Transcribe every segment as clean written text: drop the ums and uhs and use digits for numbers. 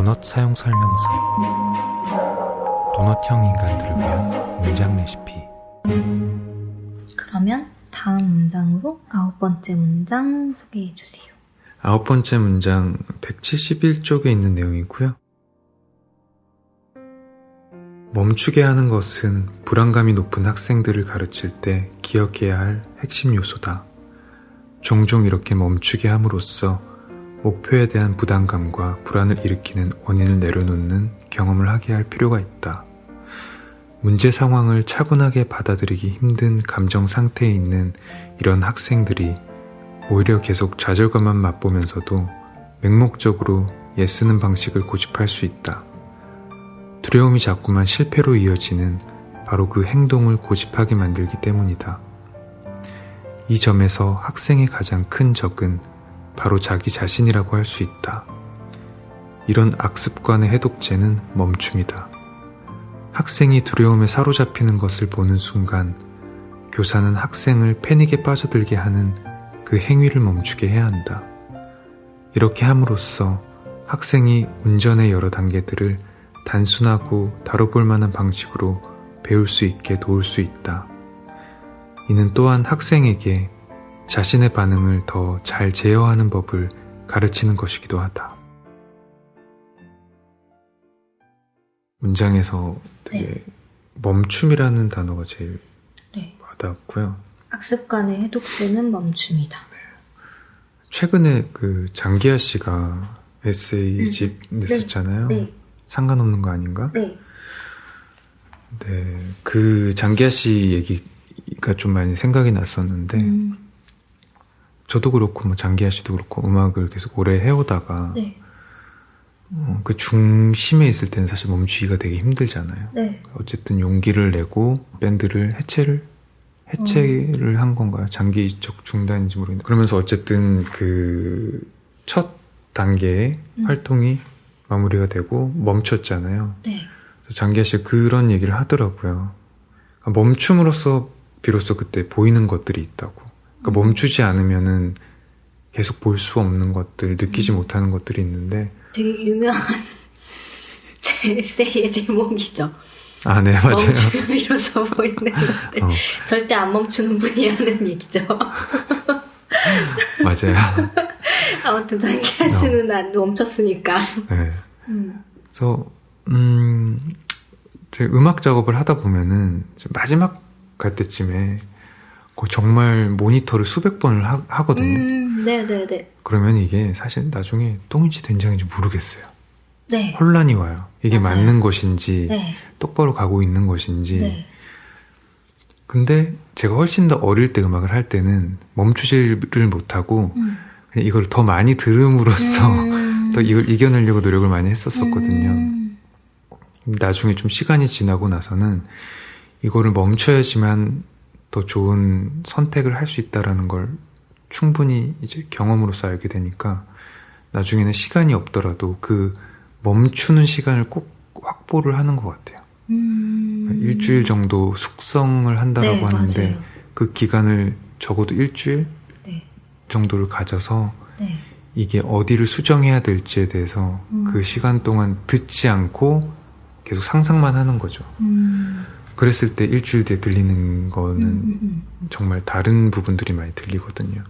도넛 사용 설명서. 도넛형 인간들을 위한 문장 레시피. 그러면 다음 문장으로 9번째 문장 소개해 주세요. 9번째 문장 171쪽에 있는 내용이고요. 멈추게 하는 것은 불안감이 높은 학생들을 가르칠 때 기억해야 할 핵심 요소다. 종종 이렇게 멈추게 함으로써 목표에 대한 부담감과 불안을 일으키는 원인을 내려놓는 경험을 하게 할 필요가 있다. 문제 상황을 차분하게 받아들이기 힘든 감정 상태에 있는 이런 학생들이 오히려 계속 좌절감만 맛보면서도 맹목적으로 애쓰는 방식을 고집할 수 있다. 두려움이 자꾸만 실패로 이어지는 바로 그 행동을 고집하게 만들기 때문이다. 이 점에서 학생의 가장 큰 적은 바로 자기 자신이라고 할 수 있다. 이런 악습관의 해독제는 멈춤이다. 학생이 두려움에 사로잡히는 것을 보는 순간 교사는 학생을 패닉에 빠져들게 하는 그 행위를 멈추게 해야 한다. 이렇게 함으로써 학생이 운전의 여러 단계들을 단순하고 다뤄볼 만한 방식으로 배울 수 있게 도울 수 있다. 이는 또한 학생에게 자신의 반응을 더 잘 제어하는 법을 가르치는 것이기도 하다. 문장에서 되게 멈춤이라는 단어가 제일 와닿았고요. 악습관의 해독제는 멈춤이다. 최근에 그 장기하 씨가 에세이집 냈었잖아요. 상관없는 거 아닌가? 네, 그 장기하 씨 얘기가 좀 많이 생각이 났었는데 저도 그렇고 뭐 장기하 씨도 그렇고 음악을 계속 오래 해오다가 그 중심에 있을 때는 사실 멈추기가 되게 힘들잖아요. 어쨌든 용기를 내고 밴드를 해체를 한 건가요? 장기적 중단인지 모르겠는데 그러면서 어쨌든 그 첫 단계의 활동이 마무리가 되고 멈췄잖아요. 그래서 장기하 씨가 그런 얘기를 하더라고요. 그러니까 멈춤으로써 비로소 그때 보이는 것들이 있다고. 그러니까 멈추지 않으면은 계속 볼 수 없는 것들, 느끼지 못하는 것들이 있는데 되게 유명한 제 에세이의 제목이죠. 아, 네, 맞아요. 멈추면 비로소 보이는 것들. 절대 안 멈추는 분이 하는 얘기죠. 맞아요. 아무튼 장기하 씨는 안 멈췄으니까. 네. 그래서 음악 작업을 하다 보면은 마지막 갈 때쯤에 정말 모니터를 수백 번을 하거든요. 네네네. 그러면 이게 사실 나중에 똥인지 된장인지 모르겠어요. 네. 혼란이 와요. 이게 맞아요. 맞는 것인지 똑바로 가고 있는 것인지. 근데 제가 훨씬 더 어릴 때 음악을 할 때는 멈추지를 못하고 그냥 이걸 더 많이 들음으로써 더 이걸 이겨내려고 노력을 많이 했었거든요. 나중에 좀 시간이 지나고 나서는 이거를 멈춰야지만 더 좋은 선택을 할 수 있다라는 걸 충분히 이제 경험으로서 알게 되니까 나중에는 시간이 없더라도 그 멈추는 시간을 꼭 확보를 하는 것 같아요. 일주일 정도 숙성을 한다라고 하는데 맞아요. 그 기간을 적어도 일주일 정도를 가져서 이게 어디를 수정해야 될지에 대해서 그 시간 동안 듣지 않고 계속 상상만 하는 거죠. 그랬을 때 일주일 뒤에 들리는 거는 정말 다른 부분들이 많이 들리거든요.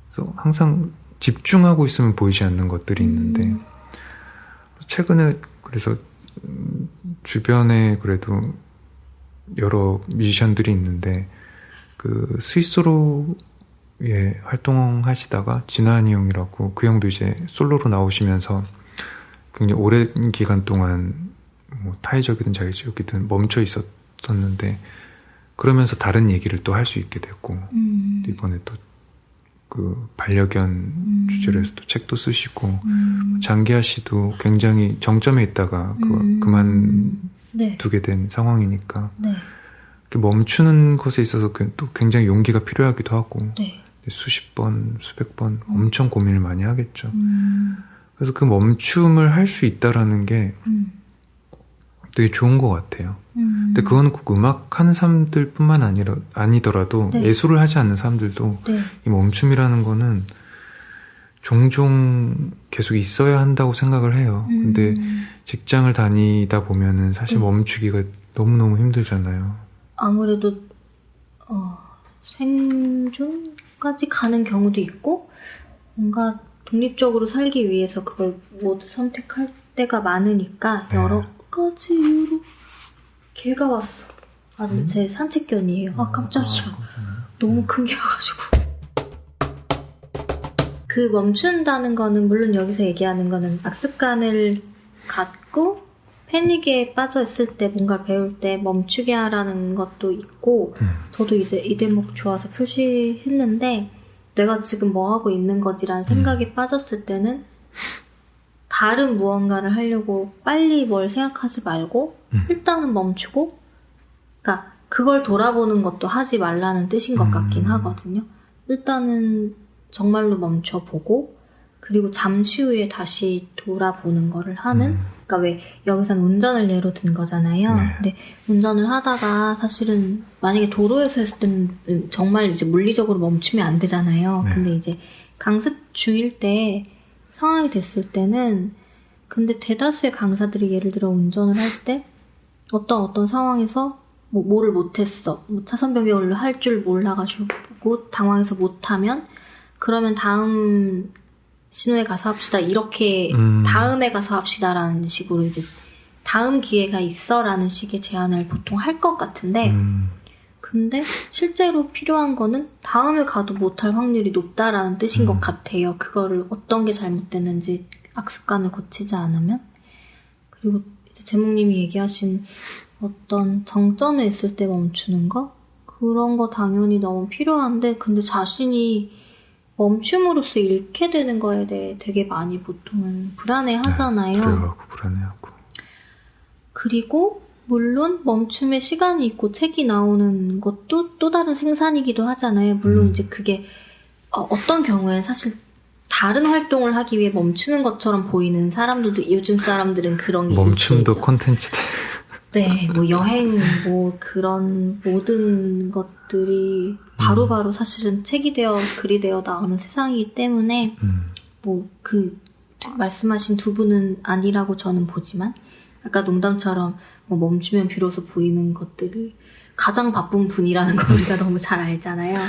그래서 항상 집중하고 있으면 보이지 않는 것들이 있는데 최근에 그래서 주변에 그래도 여러 뮤지션들이 있는데 그 스위스로에 활동하시다가 진환이 형이라고 그 형도 이제 솔로로 나오시면서 굉장히 오랜 기간 동안 뭐 타의적이든 자의적이든 멈춰 있었는데 그러면서 다른 얘기를 또 할 수 있게 됐고 이번에 또 그 반려견 주제로 해서 또 책도 쓰시고 장기하 씨도 굉장히 정점에 있다가 그만두게 된 상황이니까 멈추는 것에 있어서 또 굉장히 용기가 필요하기도 하고 수십 번, 수백 번 엄청 고민을 많이 하겠죠. 그래서 그 멈춤을 할 수 있다라는 게 되게 좋은 것 같아요. 근데 그거는 꼭 음악 하는 사람들뿐만 아니더라도 예술을 하지 않는 사람들도 이 멈춤이라는 거는 종종 계속 있어야 한다고 생각을 해요. 근데 직장을 다니다 보면은 사실 멈추기가 너무너무 힘들잖아요. 아무래도 생존까지 가는 경우도 있고 뭔가 독립적으로 살기 위해서 그걸 모두 선택할 때가 많으니까 네. 여러 가지 이유로 개가 왔어. 제 산책견이에요. 깜짝이야. 너무 큰 개 와가지고. 그 멈춘다는 거는 물론 여기서 얘기하는 거는 악습관을 갖고 패닉에 빠져 있을 때 뭔가를 배울 때 멈추게 하라는 것도 있고 저도 이제 이 대목 좋아서 표시했는데 내가 지금 뭐 하고 있는 거지라는 생각이 빠졌을 때는 다른 무언가를 하려고 빨리 뭘 생각하지 말고 일단은 멈추고 그러니까 그걸 돌아보는 것도 하지 말라는 뜻인 것 같긴 하거든요. 일단은 정말로 멈춰보고 그리고 잠시 후에 다시 돌아보는 거를 하는 그러니까 왜 여기서는 운전을 예로 든 거잖아요. 네. 근데 운전을 하다가 사실은 만약에 도로에서 했을 때는 정말 이제 물리적으로 멈추면 안 되잖아요. 네. 근데 이제 강습 중일 때 상황이 됐을 때는 근데 대다수의 강사들이 예를 들어 운전을 할 때 어떤 상황에서 뭐를 못했어. 차선 변경을 할 줄 몰라가지고 당황해서 못하면 그러면 다음 신호에 가서 합시다. 이렇게 다음에 가서 합시다라는 식으로 이제 다음 기회가 있어라는 식의 제안을 보통 할 것 같은데 근데 실제로 필요한 거는 다음에 가도 못할 확률이 높다라는 뜻인 것 같아요. 그거를 어떤 게 잘못됐는지 악습관을 고치지 않으면 그리고 이제 제목님이 얘기하신 어떤 정점에 있을 때 멈추는 거 그런 거 당연히 너무 필요한데 근데 자신이 멈춤으로써 잃게 되는 거에 대해 되게 많이 보통은 불안해 하잖아요. 두려워하고 불안해하고. 그리고 물론 멈춤에 시간이 있고 책이 나오는 것도 또 다른 생산이기도 하잖아요. 물론 이제 그게 어떤 경우엔 사실 다른 활동을 하기 위해 멈추는 것처럼 보이는 사람들도 요즘 사람들은 그런 게 멈춤도 있겠죠. 콘텐츠다. 네, 뭐 여행, 뭐 그런 모든 것들이 바로바로 사실은 책이 되어 글이 되어 나오는 세상이기 때문에 뭐 그 말씀하신 두 분은 아니라고 저는 보지만 아까 농담처럼 뭐 멈추면 비로소 보이는 것들이 가장 바쁜 분이라는 걸 우리가 너무 잘 알잖아요.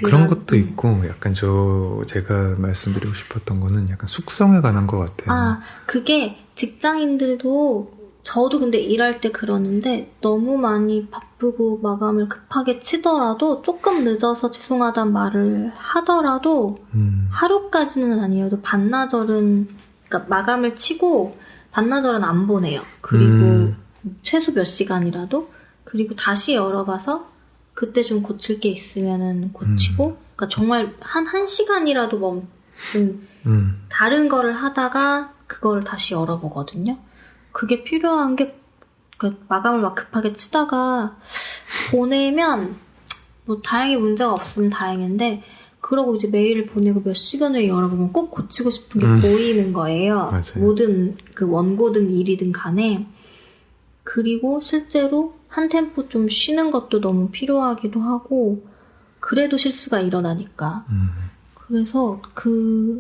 그런 것도 있고 약간 제가 말씀드리고 싶었던 거는 약간 숙성에 관한 것 같아요. 그게 직장인들도 저도 근데 일할 때 그러는데 너무 많이 바쁘고 마감을 급하게 치더라도 조금 늦어서 죄송하단 말을 하더라도 하루까지는 아니어도 반나절은 그러니까 마감을 치고 반나절은 안 보내요. 그리고 최소 몇 시간이라도 그리고 다시 열어봐서 그때 좀 고칠 게 있으면은 고치고 그러니까 정말 한 시간이라도 다른 거를 하다가 그거를 다시 열어보거든요. 그게 필요한 게 마감을 막 급하게 치다가 보내면 뭐 다행히 문제가 없으면 다행인데 그러고 이제 메일을 보내고 몇 시간 후에 열어보면 꼭 고치고 싶은 게 보이는 거예요. 맞아요. 모든 그 원고든 일이든 간에 그리고 실제로 한 템포 좀 쉬는 것도 너무 필요하기도 하고 그래도 실수가 일어나니까 그래서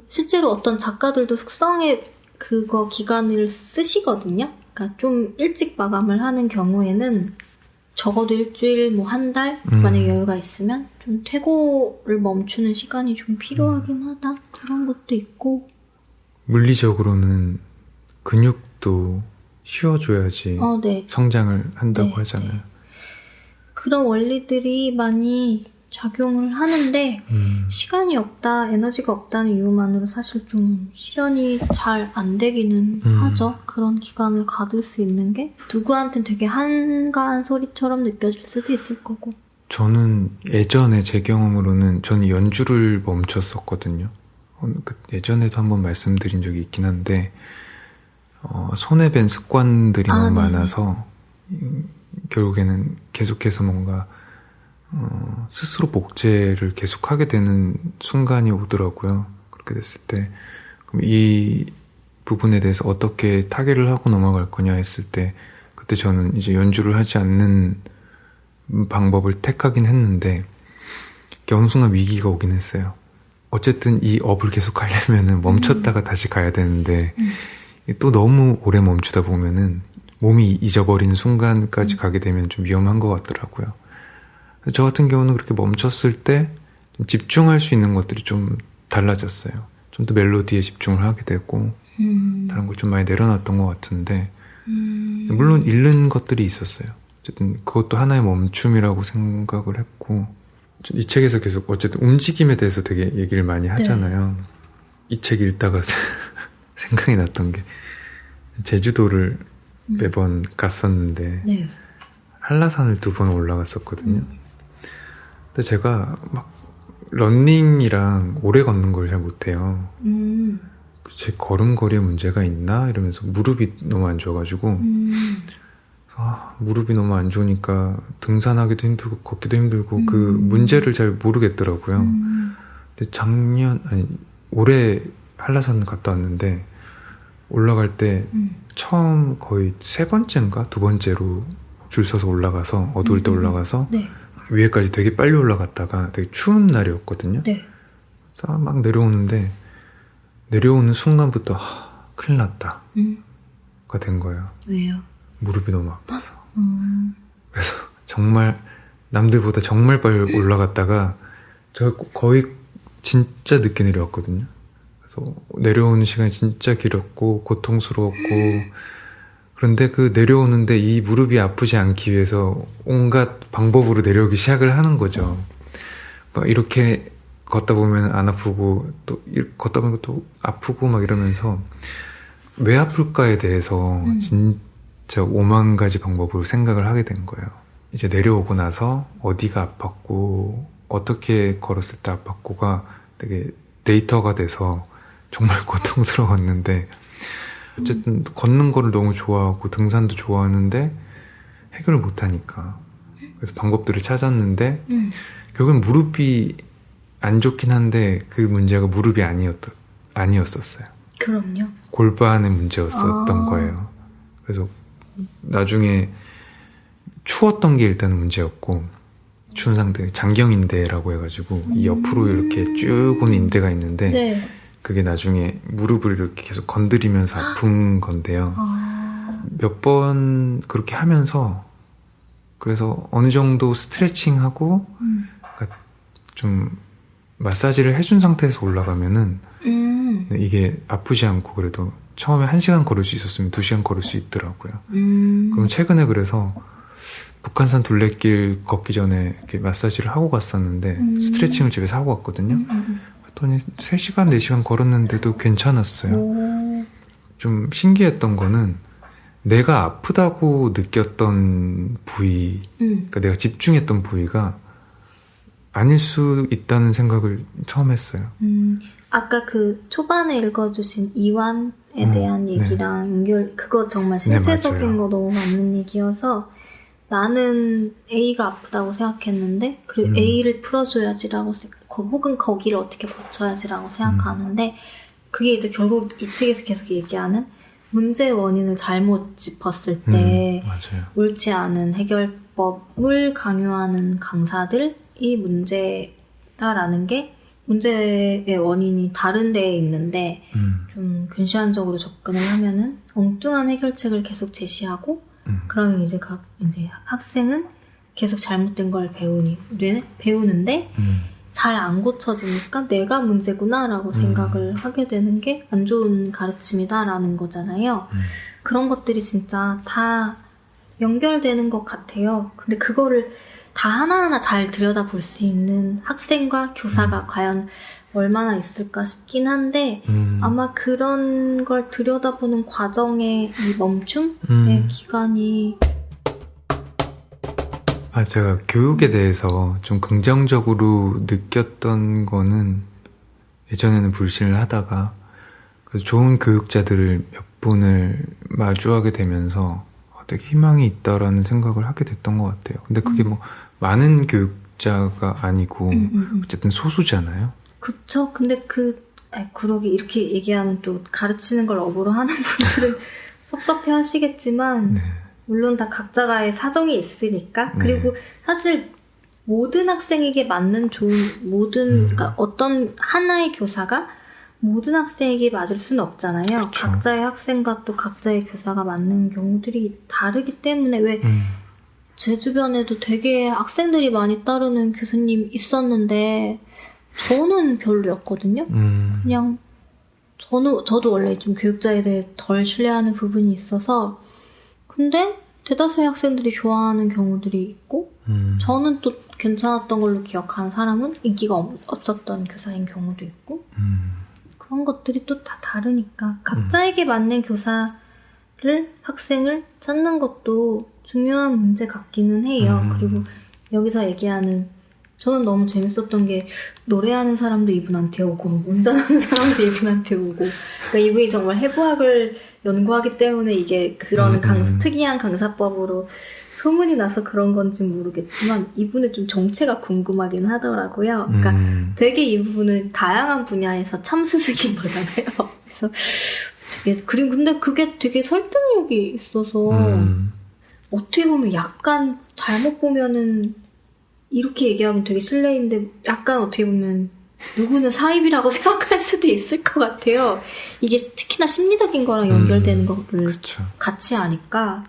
실제로 어떤 작가들도 숙성의 그거 기간을 쓰시거든요. 그러니까 좀 일찍 마감을 하는 경우에는 적어도 일주일, 뭐 한 달, 만약에 여유가 있으면 좀 퇴고를 멈추는 시간이 좀 필요하긴 하다. 그런 것도 있고. 물리적으로는 근육도 쉬어줘야지 네. 성장을 한다고 네, 하잖아요. 네. 그런 원리들이 많이 작용을 하는데 시간이 없다, 에너지가 없다는 이유만으로 사실 좀 실현이 잘 안 되기는 하죠. 그런 기간을 가질 수 있는 게 누구한텐 되게 한가한 소리처럼 느껴질 수도 있을 거고. 저는 예전에 제 경험으로는 저는 연주를 멈췄었거든요. 예전에도 한번 말씀드린 적이 있긴 한데 손에 밴 습관들이 너무 많아서 결국에는 계속해서 뭔가 스스로 복제를 계속하게 되는 순간이 오더라고요. 그렇게 됐을 때 그럼 이 부분에 대해서 어떻게 타개를 하고 넘어갈 거냐 했을 때 그때 저는 이제 연주를 하지 않는 방법을 택하긴 했는데 어느 순간 위기가 오긴 했어요. 어쨌든 이 업을 계속 하려면은 멈췄다가 다시 가야 되는데 또 너무 오래 멈추다 보면은 몸이 잊어버리는 순간까지 가게 되면 좀 위험한 것 같더라고요. 저 같은 경우는 그렇게 멈췄을 때 좀 집중할 수 있는 것들이 좀 달라졌어요. 좀 더 멜로디에 집중을 하게 되고 다른 걸 좀 많이 내려놨던 것 같은데 물론 잃는 것들이 있었어요. 어쨌든 그것도 하나의 멈춤이라고 생각을 했고 이 책에서 계속 어쨌든 움직임에 대해서 되게 얘기를 많이 하잖아요. 네. 이 책 읽다가 생각이 났던 게 제주도를 매번 갔었는데 네. 한라산을 2번 올라갔었거든요. 근데 제가 막 러닝이랑 오래 걷는 걸 잘 못해요. 제 걸음걸이에 문제가 있나? 이러면서 무릎이 너무 안 좋아가지고 무릎이 너무 안 좋으니까 등산하기도 힘들고 걷기도 힘들고 그 문제를 잘 모르겠더라고요. 근데 올해 한라산 갔다 왔는데 올라갈 때 처음 거의 3번째인가 2번째로 줄 서서 올라가서 어두울 때 올라가서 네. 위에까지 되게 빨리 올라갔다가 되게 추운 날이었거든요. 네. 그래서 막 내려오는데 내려오는 순간부터 큰일 났다 가 된 거예요. 왜요? 무릎이 너무 아파서. 그래서 정말 남들보다 정말 빨리 올라갔다가 저 거의 진짜 늦게 내려왔거든요. 그래서 내려오는 시간이 진짜 길었고 고통스러웠고 그런데 그 내려오는데 이 무릎이 아프지 않기 위해서 온갖 방법으로 내려오기 시작을 하는 거죠. 막 이렇게 걷다 보면 안 아프고 또 걷다 보면 또 아프고 막 이러면서 왜 아플까에 대해서 진짜 5만 가지 방법으로 생각을 하게 된 거예요. 이제 내려오고 나서 어디가 아팠고 어떻게 걸었을 때 아팠고가 되게 데이터가 돼서 정말 고통스러웠는데 어쨌든 걷는 거를 너무 좋아하고 등산도 좋아하는데 해결을 못하니까 그래서 방법들을 찾았는데 결국엔 무릎이 안 좋긴 한데 그 문제가 무릎이 아니었었어요. 그럼요. 골반의 문제였었던 거예요. 그래서 나중에 추웠던 게 일단 문제였고 추운 상태 장경인대라고 해가지고 이 옆으로 이렇게 쭉 오는 인대가 있는데 네. 그게 나중에 무릎을 이렇게 계속 건드리면서 아픈 건데요. 몇 번 그렇게 하면서 그래서 어느 정도 스트레칭하고 그러니까 좀 마사지를 해준 상태에서 올라가면은 이게 아프지 않고 그래도 처음에 1시간 걸을 수 있었으면 2시간 걸을 수 있더라고요. 그럼 최근에 그래서 북한산 둘레길 걷기 전에 이렇게 마사지를 하고 갔었는데 스트레칭을 집에서 하고 갔거든요. 그랬더니 3시간, 4시간 걸었는데도 괜찮았어요. 좀 신기했던 거는 내가 아프다고 느꼈던 부위, 그러니까 내가 집중했던 부위가 아닐 수 있다는 생각을 처음 했어요. 아까 그 초반에 읽어주신 이완에 대한 얘기랑 연결, 그거 정말 신체적인 거 너무 맞는 얘기여서 나는 A가 아프다고 생각했는데 그리고 A를 풀어줘야지라고 혹은 거기를 어떻게 고쳐야지라고 생각하는데 그게 이제 결국 이 책에서 계속 얘기하는 문제의 원인을 잘못 짚었을 때 옳지 않은 해결법을 강요하는 강사들이 문제다라는 게 문제의 원인이 다른 데에 있는데 좀 근시안적으로 접근을 하면은 엉뚱한 해결책을 계속 제시하고 그러면 이제 학생은 계속 잘못된 걸 배우는데 잘 안 고쳐지니까 내가 문제구나라고 생각을 하게 되는 게 안 좋은 가르침이다라는 거잖아요. 그런 것들이 진짜 다 연결되는 것 같아요. 근데 그거를 다 하나하나 잘 들여다볼 수 있는 학생과 교사가 과연 얼마나 있을까 싶긴 한데 아마 그런 걸 들여다보는 과정의 이 멈춤의 기간이 제가 교육에 대해서 좀 긍정적으로 느꼈던 거는 예전에는 불신을 하다가 좋은 교육자들을 몇 분을 마주하게 되면서 되게 희망이 있다라는 생각을 하게 됐던 것 같아요. 근데 그게 뭐 많은 교육자가 아니고 어쨌든 소수잖아요. 그쵸. 근데 그러게 이렇게 얘기하면 또 가르치는 걸 업으로 하는 분들은 섭섭해 하시겠지만 물론 다 각자가의 사정이 있으니까 그리고 사실 모든 학생에게 맞는 그러니까 어떤 하나의 교사가 모든 학생에게 맞을 수는 없잖아요. 그쵸. 각자의 학생과 또 각자의 교사가 맞는 경우들이 다르기 때문에 왜 제 주변에도 되게 학생들이 많이 따르는 교수님 있었는데 저는 별로였거든요. 그냥 저도 원래 좀 교육자에 대해 덜 신뢰하는 부분이 있어서 근데 대다수의 학생들이 좋아하는 경우들이 있고 저는 또 괜찮았던 걸로 기억하는 사람은 인기가 없었던 교사인 경우도 있고 그런 것들이 또 다 다르니까 각자에게 맞는 교사를 학생을 찾는 것도 중요한 문제 같기는 해요. 그리고 여기서 얘기하는 저는 너무 재밌었던 게 노래하는 사람도 이분한테 오고 운전하는 사람도 이분한테 오고 그러니까 이분이 정말 해부학을 연구하기 때문에 이게 그런 특이한 강사법으로 소문이 나서 그런 건지 모르겠지만 이분의 좀 정체가 궁금하긴 하더라고요. 그러니까 되게 이분은 다양한 분야에서 참스승인 거잖아요. 그래서 되게 근데 그게 되게 설득력이 있어서 어떻게 보면 약간 잘못 보면은 이렇게 얘기하면 되게 실례인데 약간 어떻게 보면 누구는 사입이라고 생각할 수도 있을 것 같아요. 이게 특히나 심리적인 거랑 연결되는 거를 그쵸. 같이 하니까.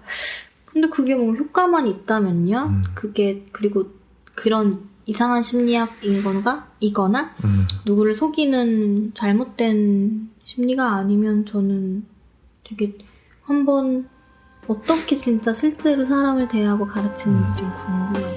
근데 그게 뭐 효과만 있다면요? 그게 그리고 그런 이상한 심리학이거나 누구를 속이는 잘못된 심리가 아니면 저는 되게 한번 어떻게 진짜 실제로 사람을 대하고 가르치는지 좀 궁금해요.